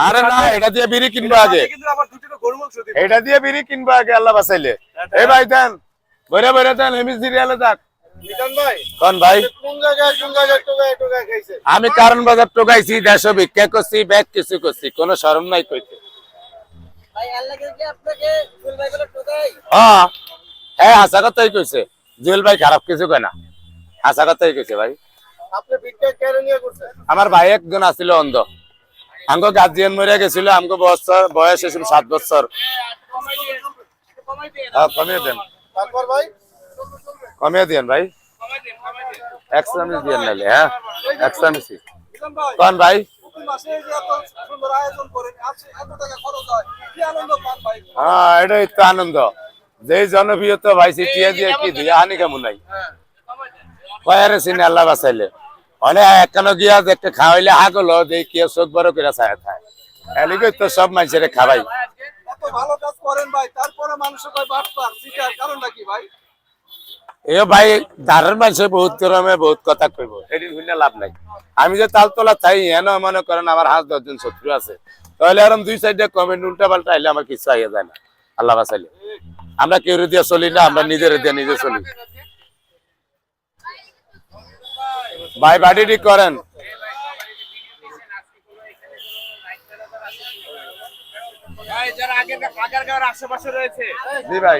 আরে না, এটা দিয়ে বিড়ি কিনবো আগে, এটা দিয়ে বিড়ি কিনবো আগে, আল্লাহ বাঁচাইলে। এই ভাই দেন, বইরা বইরা দেন, এমনি সিরিয়ালে থাক। কোন ভাই? আমি কারণ বাজার টোকাইছি, দেশ ভিক্ষা করছি, ব্যাগ কিছু করছি, কোনো শরম নাই কইতে। হ্যাঁ, হাসা কথাই কইছে, জুয়েল ভাই খারাপ কিছু কয় না, হাসা কথাই কইছে ভাই। আমার ভাই একজন আছিল অন্ধ, আমগো গার্জিয়ান মরে গেছিল, আমগো বয়স হয়েছিল 7 বছর। কমিয়ে দেন, কমিয়ে দেন ভাই, এক্সট্রামিস দিয়ে নাইলে। হ্যাঁ, এক্সট্রামিস কোন ভাই? হ্যাঁ, এটাই তো আনন্দ, যে জনপ্রিয়তা ভাই সিটিয়া দিয়ে কি দিয়ে হানি কেমন নাই কয়ারে সিনে আল্লাহ বাঁচাইলে। অনেক একখানো গিয়া দেখতে খাওয়াইলে হাগল যে কি চোখ বড় করে ছায়া খায়, এলিগে তো সব মানুষের খাবাই। এ ভাই ধারের মানুষের বহুত গরমে বহুত কথা কইব, এদিন শুনে লাভ নাই। আমি যে তালতলা চাই এন মনে করেন আমার 5-10 জন শত্রু আছে, তাহলে আরাম 2 সাইডে কমেন্ট উল্টা পাল্টা আইলে আমার কিছু আইয়া যায় না, আল্লাহ বাঁচাইলে। আমরা কেউ দিয়ে চলি না, আমরা নিজের দিয়ে নিজে চলি। ভাই বাড়ি ঠিক করেন। যারা আগে আশেপাশে রয়েছে জি ভাই।